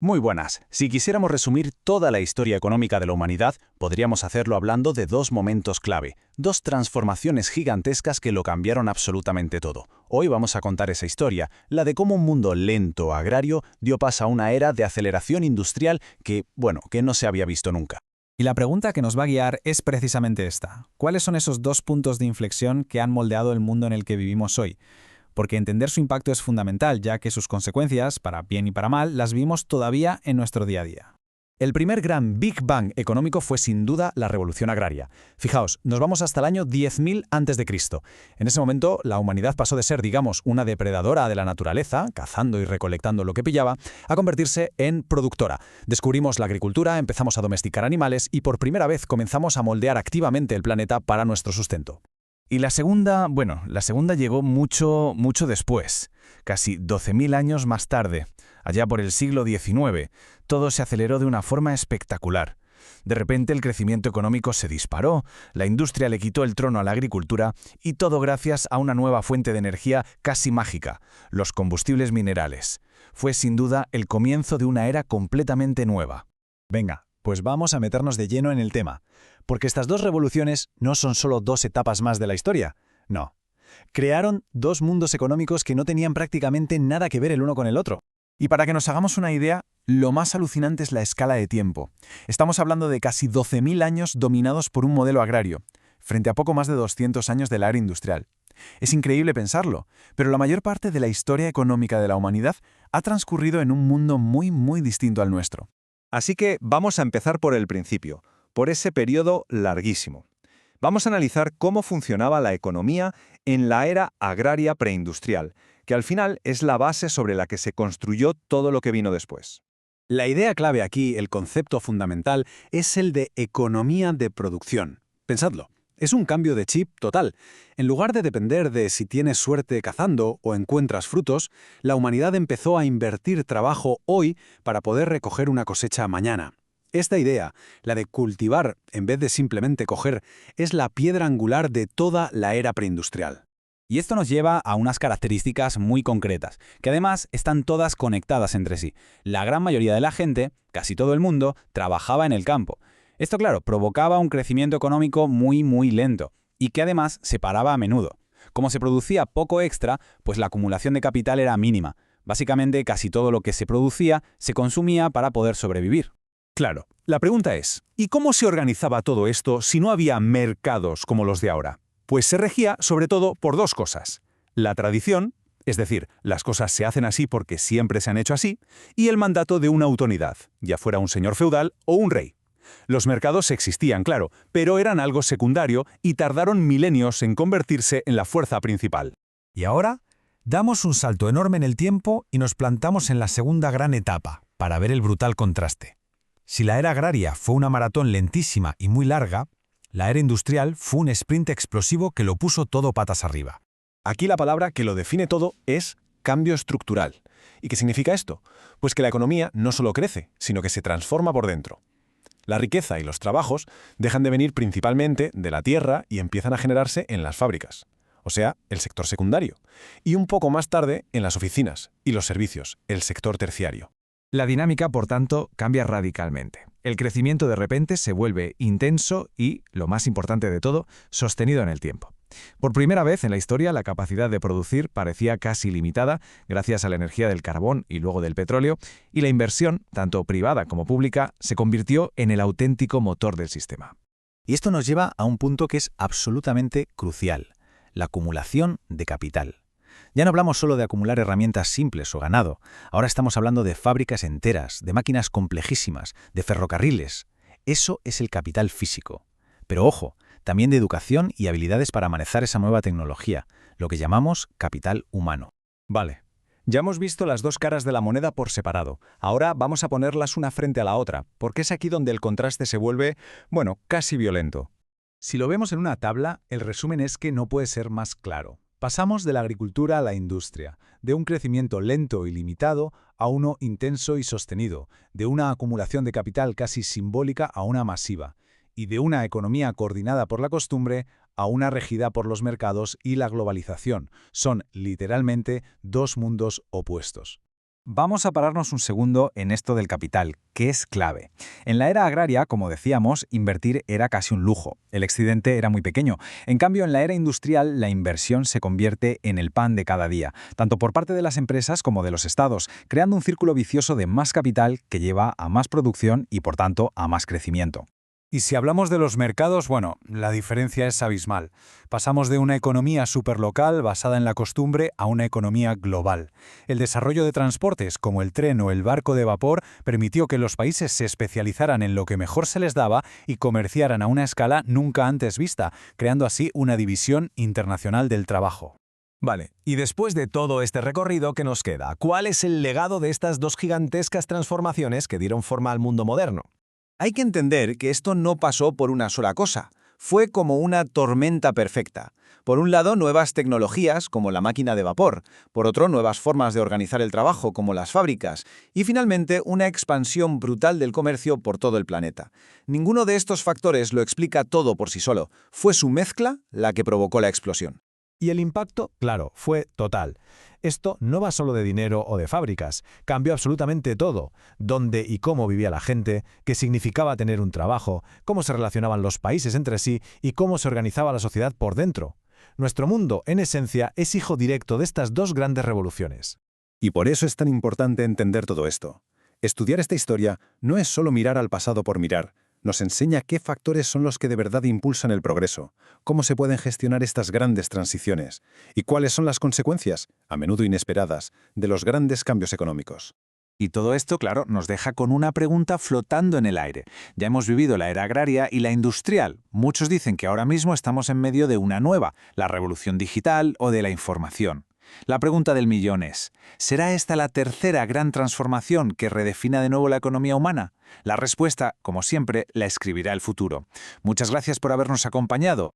Muy buenas. Si quisiéramos resumir toda la historia económica de la humanidad, podríamos hacerlo hablando de dos momentos clave, dos transformaciones gigantescas que lo cambiaron absolutamente todo. Hoy vamos a contar esa historia, la de cómo un mundo lento, agrario, dio paso a una era de aceleración industrial que no se había visto nunca. Y la pregunta que nos va a guiar es precisamente esta. ¿Cuáles son esos dos puntos de inflexión que han moldeado el mundo en el que vivimos hoy? Porque entender su impacto es fundamental, ya que sus consecuencias, para bien y para mal, las vimos todavía en nuestro día a día. El primer gran Big Bang económico fue sin duda la revolución agraria. Fijaos, nos vamos hasta el año 10.000 a.C. En ese momento, la humanidad pasó de ser, digamos, una depredadora de la naturaleza, cazando y recolectando lo que pillaba, a convertirse en productora. Descubrimos la agricultura, empezamos a domesticar animales y por primera vez comenzamos a moldear activamente el planeta para nuestro sustento. Y la segunda llegó mucho después, casi 12.000 años más tarde, allá por el siglo XIX. Todo se aceleró de una forma espectacular. De repente el crecimiento económico se disparó, la industria le quitó el trono a la agricultura y todo gracias a una nueva fuente de energía casi mágica, los combustibles minerales. Fue sin duda el comienzo de una era completamente nueva. Venga, pues vamos a meternos de lleno en el tema, porque estas dos revoluciones no son solo dos etapas más de la historia, no. Crearon dos mundos económicos que no tenían prácticamente nada que ver el uno con el otro. Y para que nos hagamos una idea, lo más alucinante es la escala de tiempo. Estamos hablando de casi 12.000 años dominados por un modelo agrario, frente a poco más de 200 años de la era industrial. Es increíble pensarlo, pero la mayor parte de la historia económica de la humanidad ha transcurrido en un mundo muy distinto al nuestro. Así que vamos a empezar por el principio, por ese periodo larguísimo. Vamos a analizar cómo funcionaba la economía en la era agraria preindustrial, que al final es la base sobre la que se construyó todo lo que vino después. La idea clave aquí, el concepto fundamental, es el de economía de producción. Pensadlo. Es un cambio de chip total. En lugar de depender de si tienes suerte cazando o encuentras frutos, la humanidad empezó a invertir trabajo hoy para poder recoger una cosecha mañana. Esta idea, la de cultivar en vez de simplemente coger, es la piedra angular de toda la era preindustrial. Y esto nos lleva a unas características muy concretas, que además están todas conectadas entre sí. La gran mayoría de la gente, casi todo el mundo, trabajaba en el campo. Esto, claro, provocaba un crecimiento económico muy lento, y que además se paraba a menudo. Como se producía poco extra, pues la acumulación de capital era mínima. Básicamente, casi todo lo que se producía se consumía para poder sobrevivir. Claro, la pregunta es, ¿y cómo se organizaba todo esto si no había mercados como los de ahora? Pues se regía sobre todo por dos cosas. La tradición, es decir, las cosas se hacen así porque siempre se han hecho así, y el mandato de una autoridad, ya fuera un señor feudal o un rey. Los mercados existían, claro, pero eran algo secundario y tardaron milenios en convertirse en la fuerza principal. Y ahora, damos un salto enorme en el tiempo y nos plantamos en la segunda gran etapa, para ver el brutal contraste. Si la era agraria fue una maratón lentísima y muy larga, la era industrial fue un sprint explosivo que lo puso todo patas arriba. Aquí la palabra que lo define todo es cambio estructural. ¿Y qué significa esto? Pues que la economía no solo crece, sino que se transforma por dentro. La riqueza y los trabajos dejan de venir principalmente de la tierra y empiezan a generarse en las fábricas, o sea, el sector secundario, y un poco más tarde en las oficinas y los servicios, el sector terciario. La dinámica, por tanto, cambia radicalmente. El crecimiento de repente se vuelve intenso y, lo más importante de todo, sostenido en el tiempo. Por primera vez en la historia, la capacidad de producir parecía casi limitada gracias a la energía del carbón y luego del petróleo, y la inversión, tanto privada como pública, se convirtió en el auténtico motor del sistema. Y esto nos lleva a un punto que es absolutamente crucial, la acumulación de capital. Ya no hablamos solo de acumular herramientas simples o ganado, ahora estamos hablando de fábricas enteras, de máquinas complejísimas, de ferrocarriles. Eso es el capital físico. Pero ojo, también de educación y habilidades para manejar esa nueva tecnología, lo que llamamos capital humano. Vale, ya hemos visto las dos caras de la moneda por separado. Ahora vamos a ponerlas una frente a la otra, porque es aquí donde el contraste se vuelve, casi violento. Si lo vemos en una tabla, el resumen es que no puede ser más claro. Pasamos de la agricultura a la industria, de un crecimiento lento y limitado a uno intenso y sostenido, de una acumulación de capital casi simbólica a una masiva, y de una economía coordinada por la costumbre a una regida por los mercados y la globalización. Son, literalmente, dos mundos opuestos. Vamos a pararnos un segundo en esto del capital, que es clave. En la era agraria, como decíamos, invertir era casi un lujo. El excedente era muy pequeño. En cambio, en la era industrial, la inversión se convierte en el pan de cada día, tanto por parte de las empresas como de los estados, creando un círculo vicioso de más capital que lleva a más producción y, por tanto, a más crecimiento. Y si hablamos de los mercados, bueno, la diferencia es abismal. Pasamos de una economía superlocal basada en la costumbre a una economía global. El desarrollo de transportes como el tren o el barco de vapor permitió que los países se especializaran en lo que mejor se les daba y comerciaran a una escala nunca antes vista, creando así una división internacional del trabajo. Vale, y después de todo este recorrido, ¿qué nos queda? ¿Cuál es el legado de estas dos gigantescas transformaciones que dieron forma al mundo moderno? Hay que entender que esto no pasó por una sola cosa. Fue como una tormenta perfecta. Por un lado, nuevas tecnologías, como la máquina de vapor. Por otro, nuevas formas de organizar el trabajo, como las fábricas. Y finalmente, una expansión brutal del comercio por todo el planeta. Ninguno de estos factores lo explica todo por sí solo. Fue su mezcla la que provocó la explosión. Y el impacto, claro, fue total. Esto no va solo de dinero o de fábricas, cambió absolutamente todo. Dónde y cómo vivía la gente, qué significaba tener un trabajo, cómo se relacionaban los países entre sí y cómo se organizaba la sociedad por dentro. Nuestro mundo, en esencia, es hijo directo de estas dos grandes revoluciones. Y por eso es tan importante entender todo esto. Estudiar esta historia no es solo mirar al pasado por mirar. Nos enseña qué factores son los que de verdad impulsan el progreso, cómo se pueden gestionar estas grandes transiciones y cuáles son las consecuencias, a menudo inesperadas, de los grandes cambios económicos. Y todo esto, claro, nos deja con una pregunta flotando en el aire. Ya hemos vivido la era agraria y la industrial. Muchos dicen que ahora mismo estamos en medio de una nueva, la revolución digital o de la información. La pregunta del millón es, ¿será esta la tercera gran transformación que redefina de nuevo la economía humana? La respuesta, como siempre, la escribirá el futuro. Muchas gracias por habernos acompañado.